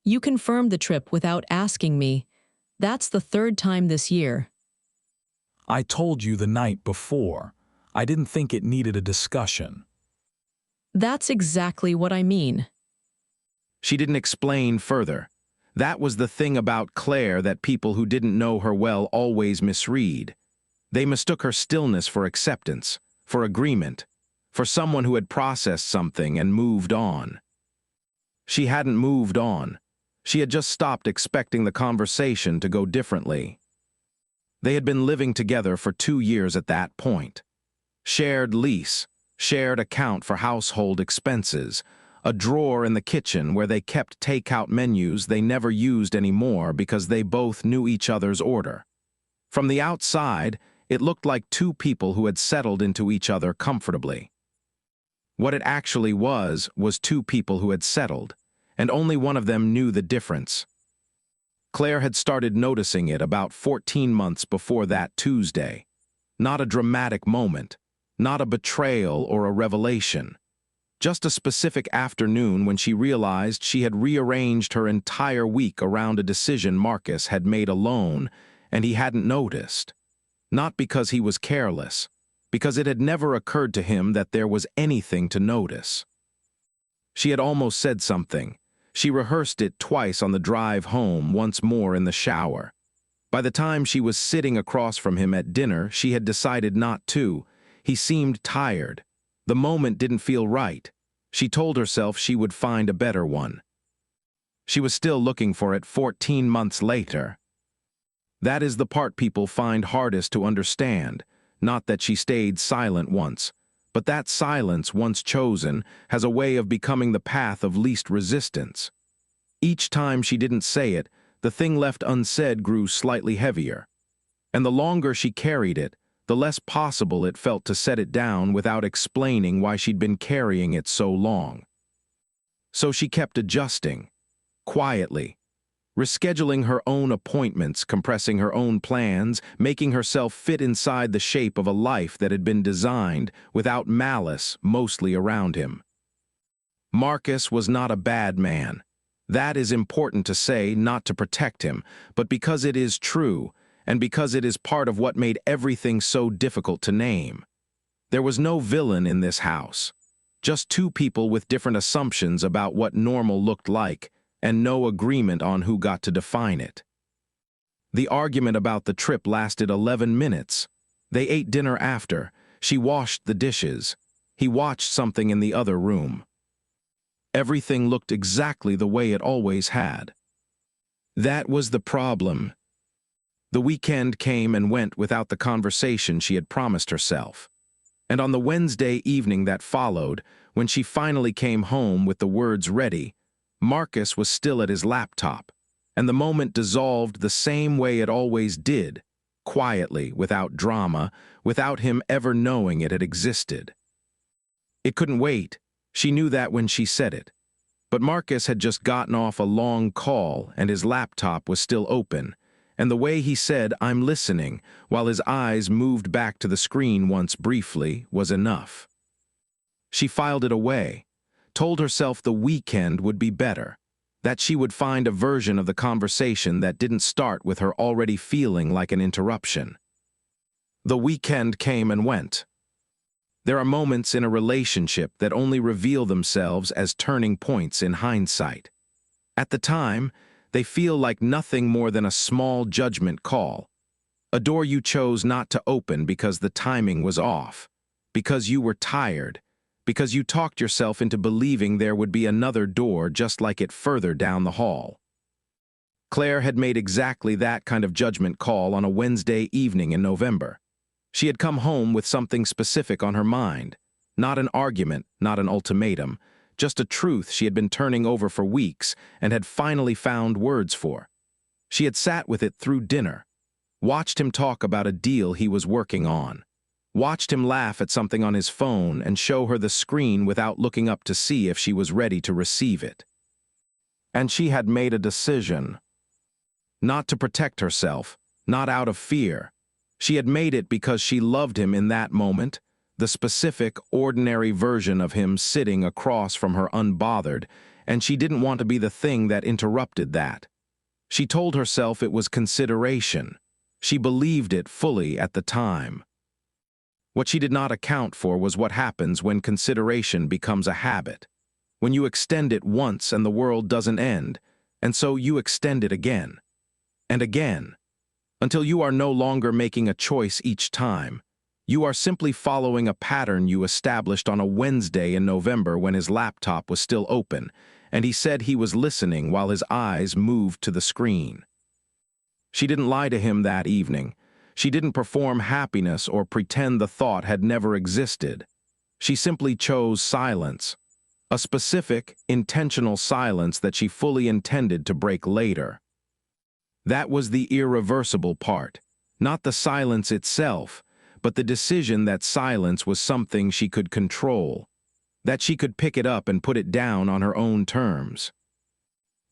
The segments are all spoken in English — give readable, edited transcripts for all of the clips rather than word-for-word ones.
You confirmed the trip without asking me. That's the third time this year. I told you the night before. I didn't think it needed a discussion. That's exactly what I mean. She didn't explain further. That was the thing about Claire that people who didn't know her well always misread. They mistook her stillness for acceptance, for agreement, for someone who had processed something and moved on. She hadn't moved on. She had just stopped expecting the conversation to go differently. They had been living together for 2 years at that point. Shared lease, shared account for household expenses, a drawer in the kitchen where they kept takeout menus they never used anymore because they both knew each other's order. From the outside, it looked like two people who had settled into each other comfortably. What it actually was two people who had settled, and only one of them knew the difference. Claire had started noticing it about 14 months before that Tuesday. Not a dramatic moment, not a betrayal or a revelation. Just a specific afternoon when she realized she had rearranged her entire week around a decision Marcus had made alone, and he hadn't noticed. Not because he was careless, because it had never occurred to him that there was anything to notice. She had almost said something. She rehearsed it twice on the drive home, once more in the shower. By the time she was sitting across from him at dinner, she had decided not to. He seemed tired. The moment didn't feel right. She told herself she would find a better one. She was still looking for it 14 months later. That is the part people find hardest to understand, not that she stayed silent once, but that silence, once chosen, has a way of becoming the path of least resistance. Each time she didn't say it, the thing left unsaid grew slightly heavier. And the longer she carried it, the less possible it felt to set it down without explaining why she'd been carrying it so long. So she kept adjusting, quietly, rescheduling her own appointments, compressing her own plans, making herself fit inside the shape of a life that had been designed, without malice, mostly around him. Marcus was not a bad man. That is important to say, not to protect him, but because it is true, and because it is part of what made everything so difficult to name. There was no villain in this house, just two people with different assumptions about what normal looked like, and no agreement on who got to define it. The argument about the trip lasted 11 minutes. They ate dinner after. She washed the dishes. He watched something in the other room. Everything looked exactly the way it always had. That was the problem. The weekend came and went without the conversation she had promised herself. And on the Wednesday evening that followed, when she finally came home with the words ready, Marcus was still at his laptop, and the moment dissolved the same way it always did, quietly, without drama, without him ever knowing it had existed. It couldn't wait. She knew that when she said it. But Marcus had just gotten off a long call, and his laptop was still open, and the way he said, "I'm listening," while his eyes moved back to the screen once briefly, was enough. She filed it away, told herself the weekend would be better, that she would find a version of the conversation that didn't start with her already feeling like an interruption. The weekend came and went. There are moments in a relationship that only reveal themselves as turning points in hindsight. At the time, they feel like nothing more than a small judgment call, a door you chose not to open because the timing was off, because you were tired, because you talked yourself into believing there would be another door just like it further down the hall. Claire had made exactly that kind of judgment call on a Wednesday evening in November. She had come home with something specific on her mind, not an argument, not an ultimatum, just a truth she had been turning over for weeks and had finally found words for. She had sat with it through dinner, watched him talk about a deal he was working on, watched him laugh at something on his phone and show her the screen without looking up to see if she was ready to receive it. And she had made a decision. Not to protect herself, not out of fear. She had made it because she loved him in that moment, the specific, ordinary version of him sitting across from her unbothered, and she didn't want to be the thing that interrupted that. She told herself it was consideration. She believed it fully at the time. What she did not account for was what happens when consideration becomes a habit. When you extend it once and the world doesn't end, and so you extend it again and again, until you are no longer making a choice each time. You are simply following a pattern you established on a Wednesday in November when his laptop was still open, and he said he was listening while his eyes moved to the screen. She didn't lie to him that evening. She didn't perform happiness or pretend the thought had never existed. She simply chose silence, a specific, intentional silence that she fully intended to break later. That was the irreversible part, not the silence itself, but the decision that silence was something she could control, that she could pick it up and put it down on her own terms.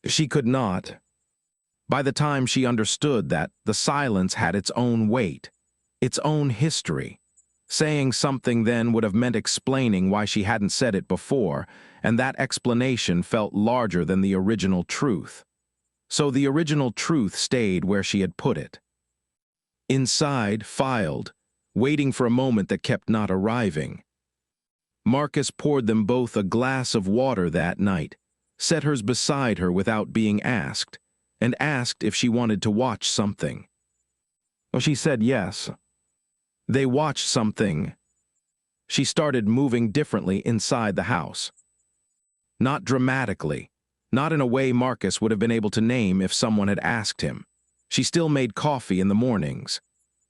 She could not. By the time she understood that, the silence had its own weight, its own history. Saying something then would have meant explaining why she hadn't said it before, and that explanation felt larger than the original truth. So the original truth stayed where she had put it. Inside, filed, waiting for a moment that kept not arriving. Marcus poured them both a glass of water that night, set hers beside her without being asked, and asked if she wanted to watch something. Well, she said yes. They watched something. She started moving differently inside the house. Not dramatically, not in a way Marcus would have been able to name if someone had asked him. She still made coffee in the mornings,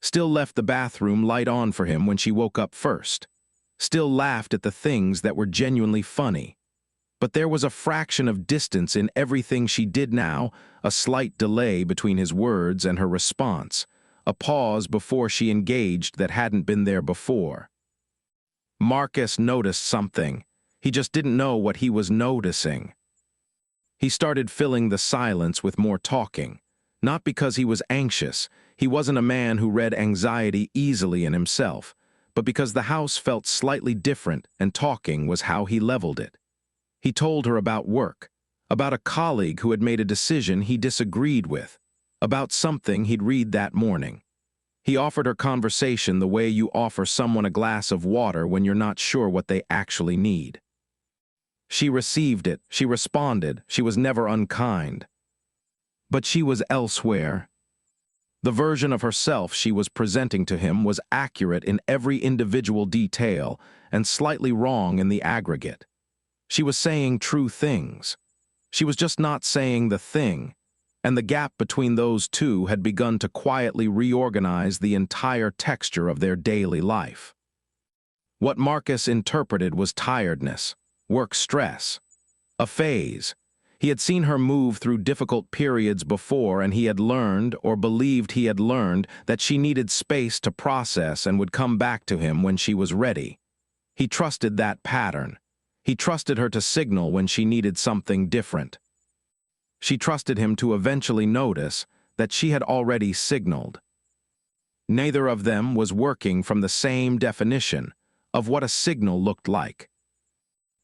still left the bathroom light on for him when she woke up first, still laughed at the things that were genuinely funny. But there was a fraction of distance in everything she did now, a slight delay between his words and her response, a pause before she engaged that hadn't been there before. Marcus noticed something. He just didn't know what he was noticing. He started filling the silence with more talking, not because he was anxious. He wasn't a man who read anxiety easily in himself, but because the house felt slightly different and talking was how he leveled it. He told her about work, about a colleague who had made a decision he disagreed with, about something he'd read that morning. He offered her conversation the way you offer someone a glass of water when you're not sure what they actually need. She received it, she responded, she was never unkind. But she was elsewhere. The version of herself she was presenting to him was accurate in every individual detail and slightly wrong in the aggregate. She was saying true things. She was just not saying the thing, and the gap between those two had begun to quietly reorganize the entire texture of their daily life. What Marcus interpreted was tiredness, work stress, a phase. He had seen her move through difficult periods before, and he had learned, or believed he had learned, that she needed space to process and would come back to him when she was ready. He trusted that pattern. He trusted her to signal when she needed something different. She trusted him to eventually notice that she had already signaled. Neither of them was working from the same definition of what a signal looked like.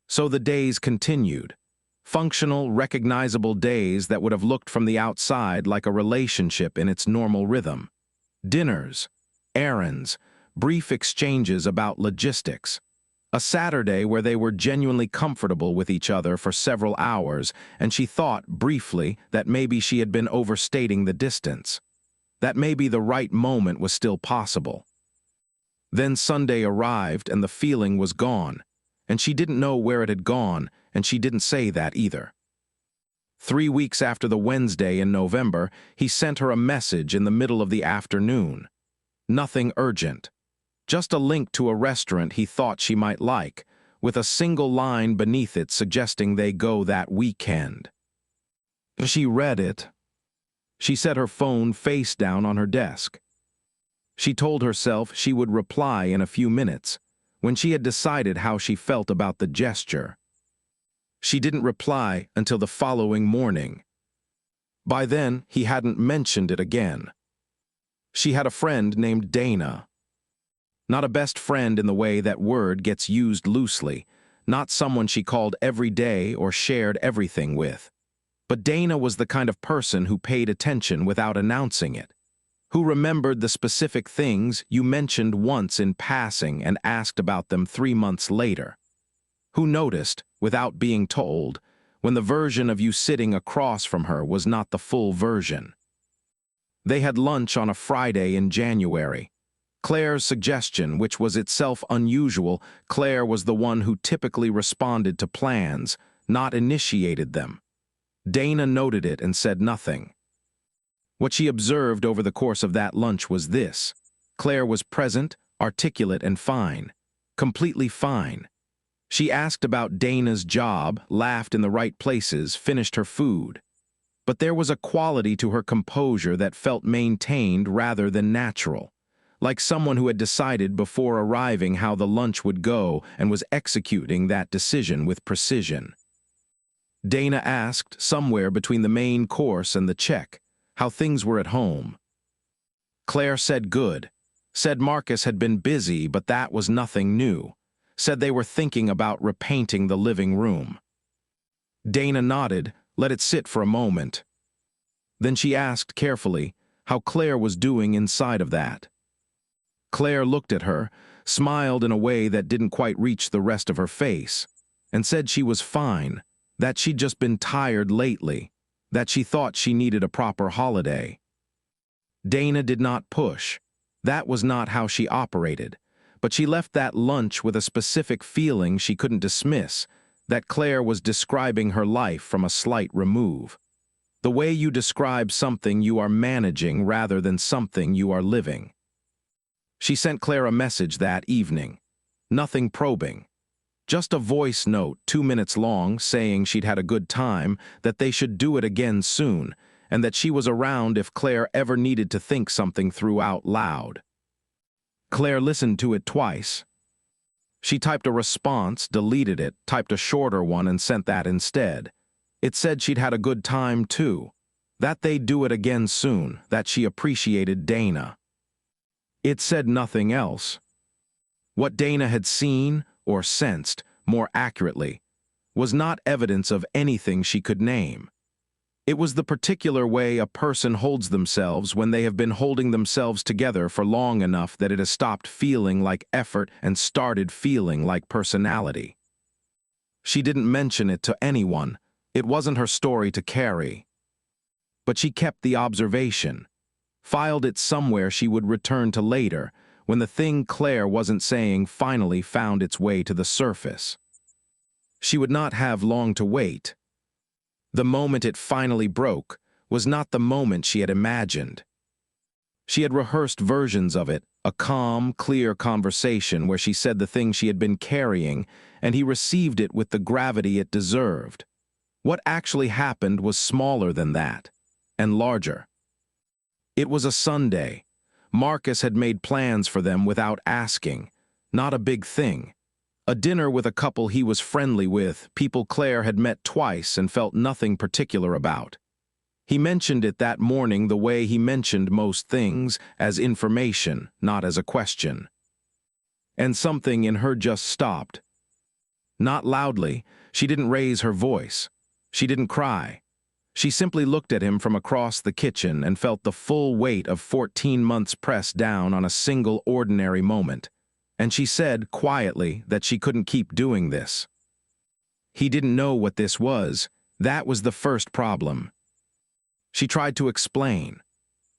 So the days continued, functional, recognizable days that would have looked from the outside like a relationship in its normal rhythm. Dinners, errands, brief exchanges about logistics. A Saturday where they were genuinely comfortable with each other for several hours, and she thought, briefly, that maybe she had been overstating the distance. That maybe the right moment was still possible. Then Sunday arrived and the feeling was gone, and she didn't know where it had gone, and she didn't say that either. 3 weeks after the Wednesday in November, he sent her a message in the middle of the afternoon. Nothing urgent. Just a link to a restaurant he thought she might like, with a single line beneath it suggesting they go that weekend. She read it. She set her phone face down on her desk. She told herself she would reply in a few minutes, when she had decided how she felt about the gesture. She didn't reply until the following morning. By then, he hadn't mentioned it again. She had a friend named Dana. Not a best friend in the way that word gets used loosely, not someone she called every day or shared everything with. But Dana was the kind of person who paid attention without announcing it, who remembered the specific things you mentioned once in passing and asked about them 3 months later, who noticed, without being told, when the version of you sitting across from her was not the full version. They had lunch on a Friday in January. Claire's suggestion, which was itself unusual, Claire was the one who typically responded to plans, not initiated them. Dana noted it and said nothing. What she observed over the course of that lunch was this: Claire was present, articulate, and fine. Completely fine. She asked about Dana's job, laughed in the right places, finished her food. But there was a quality to her composure that felt maintained rather than natural, like someone who had decided before arriving how the lunch would go and was executing that decision with precision. Dana asked, somewhere between the main course and the check, how things were at home. Claire said good, said Marcus had been busy, but that was nothing new, said they were thinking about repainting the living room. Dana nodded, let it sit for a moment. Then she asked carefully how Claire was doing inside of that. Claire looked at her, smiled in a way that didn't quite reach the rest of her face, and said she was fine, that she'd just been tired lately, that she thought she needed a proper holiday. Dana did not push. That was not how she operated, but she left that lunch with a specific feeling she couldn't dismiss, that Claire was describing her life from a slight remove. The way you describe something you are managing rather than something you are living. She sent Claire a message that evening. Nothing probing. Just a voice note 2 minutes long saying she'd had a good time, that they should do it again soon, and that she was around if Claire ever needed to think something through out loud. Claire listened to it twice. She typed a response, deleted it, typed a shorter one, and sent that instead. It said she'd had a good time too, that they'd do it again soon, that she appreciated Dana. It said nothing else. What Dana had seen, or sensed, more accurately, was not evidence of anything she could name. It was the particular way a person holds themselves when they have been holding themselves together for long enough that it has stopped feeling like effort and started feeling like personality. She didn't mention it to anyone. It wasn't her story to carry. But she kept the observation, filed it somewhere she would return to later, when the thing Claire wasn't saying finally found its way to the surface. She would not have long to wait. The moment it finally broke was not the moment she had imagined. She had rehearsed versions of it, a calm, clear conversation where she said the thing she had been carrying, and he received it with the gravity it deserved. What actually happened was smaller than that, and larger. It was a Sunday. Marcus had made plans for them without asking. Not a big thing. A dinner with a couple he was friendly with, people Claire had met twice and felt nothing particular about. He mentioned it that morning the way he mentioned most things, as information, not as a question. And something in her just stopped. Not loudly, she didn't raise her voice. She didn't cry. She simply looked at him from across the kitchen and felt the full weight of 14 months pressed down on a single ordinary moment. And she said, quietly, that she couldn't keep doing this. He didn't know what this was. That was the first problem. She tried to explain.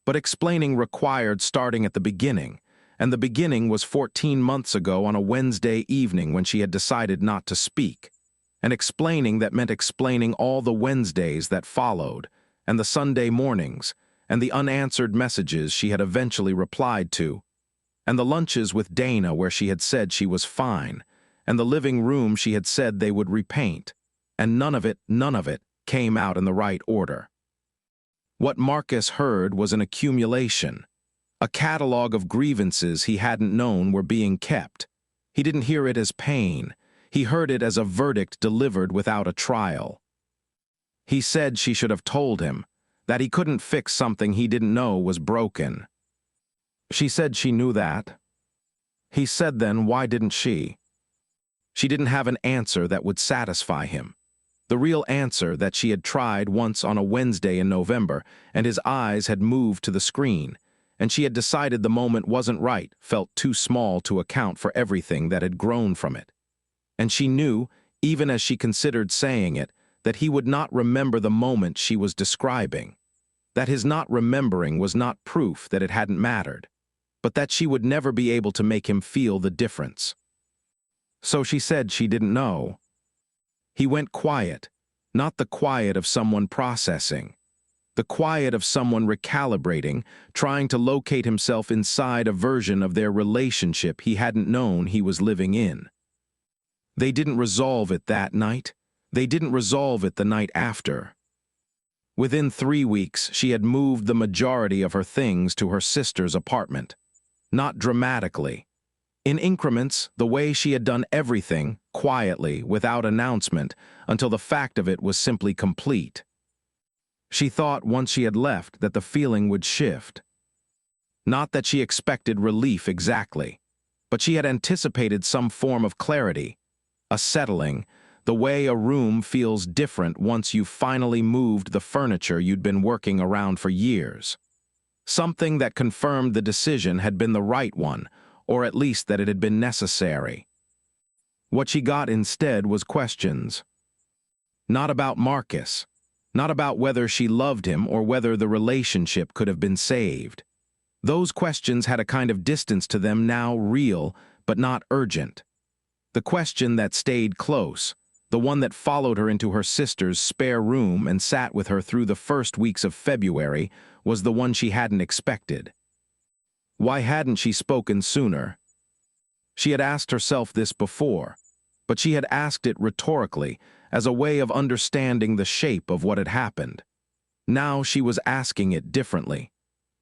But explaining required starting at the beginning, and the beginning was 14 months ago on a Wednesday evening when she had decided not to speak. And explaining that meant explaining all the Wednesdays that followed, and the Sunday mornings, and the unanswered messages she had eventually replied to, and the lunches with Dana where she had said she was fine, and the living room she had said they would repaint, and none of it came out in the right order. What Marcus heard was an accumulation, a catalog of grievances he hadn't known were being kept. He didn't hear it as pain. He heard it as a verdict delivered without a trial. He said she should have told him, that he couldn't fix something he didn't know was broken. She said she knew that. He said then, why didn't she? She didn't have an answer that would satisfy him. The real answer that she had tried once on a Wednesday in November, and his eyes had moved to the screen, and she had decided the moment wasn't right, felt too small to account for everything that had grown from it. And she knew, even as she considered saying it, that he would not remember the moment she was describing. That his not remembering was not proof that it hadn't mattered, but that she would never be able to make him feel the difference. So she said she didn't know. He went quiet, not the quiet of someone processing, the quiet of someone recalibrating, trying to locate himself inside a version of their relationship he hadn't known he was living in. They didn't resolve it that night. They didn't resolve it the night after. Within 3 weeks, she had moved the majority of her things to her sister's apartment. Not dramatically. In increments, the way she had done everything, quietly, without announcement, until the fact of it was simply complete. She thought once she had left that the feeling would shift. Not that she expected relief exactly, but she had anticipated some form of clarity, a settling, the way a room feels different once you've finally moved the furniture you'd been working around for years. Something that confirmed the decision had been the right one, or at least that it had been necessary. What she got instead was questions. Not about Marcus, not about whether she loved him or whether the relationship could have been saved. Those questions had a kind of distance to them now, real, but not urgent. The question that stayed close, the one that followed her into her sister's spare room and sat with her through the first weeks of February, was the one she hadn't expected. Why hadn't she spoken sooner? She had asked herself this before, but she had asked it rhetorically, as a way of understanding the shape of what had happened. Now she was asking it differently.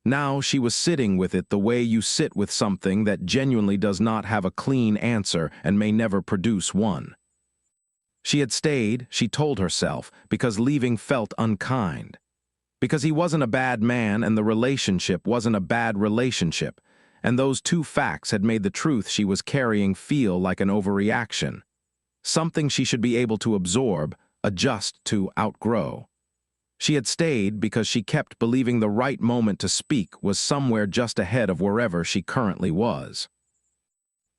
Now she was sitting with it the way you sit with something that genuinely does not have a clean answer and may never produce one. She had stayed, she told herself, because leaving felt unkind. Because he wasn't a bad man and the relationship wasn't a bad relationship, and those two facts had made the truth she was carrying feel like an overreaction. Something she should be able to absorb, adjust to, outgrow. She had stayed because she kept believing the right moment to speak was somewhere just ahead of wherever she currently was.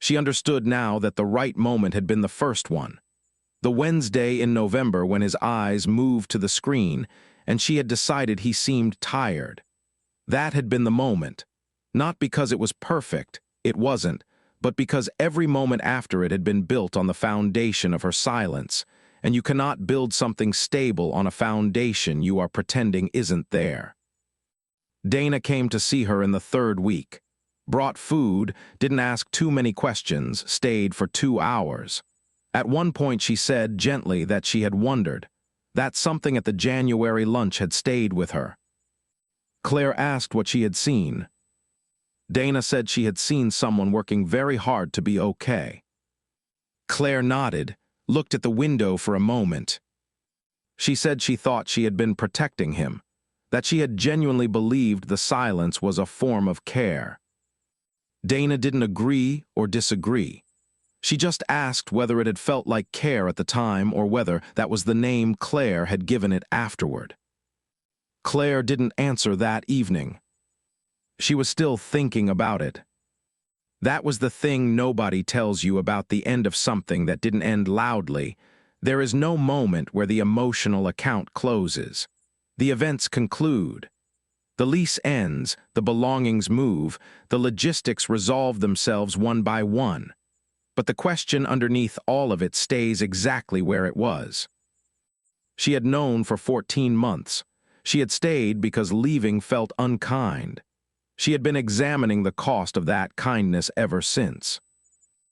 She understood now that the right moment had been the first one. The Wednesday in November when his eyes moved to the screen, and she had decided he seemed tired. That had been the moment. Not because it was perfect, it wasn't, but because every moment after it had been built on the foundation of her silence, and you cannot build something stable on a foundation you are pretending isn't there. Dana came to see her in the 3rd week. Brought food, didn't ask too many questions, stayed for 2 hours. At one point she said gently that she had wondered, that something at the January lunch had stayed with her. Claire asked what she had seen. Dana said she had seen someone working very hard to be okay. Claire nodded, looked at the window for a moment. She said she thought she had been protecting him, that she had genuinely believed the silence was a form of care. Dana didn't agree or disagree. She just asked whether it had felt like care at the time or whether that was the name Claire had given it afterward. Claire didn't answer that evening. She was still thinking about it. That was the thing nobody tells you about the end of something that didn't end loudly. There is no moment where the emotional account closes. The events conclude. The lease ends, the belongings move, the logistics resolve themselves one by one. But the question underneath all of it stays exactly where it was. She had known for 14 months. She had stayed because leaving felt unkind. She had been examining the cost of that kindness ever since.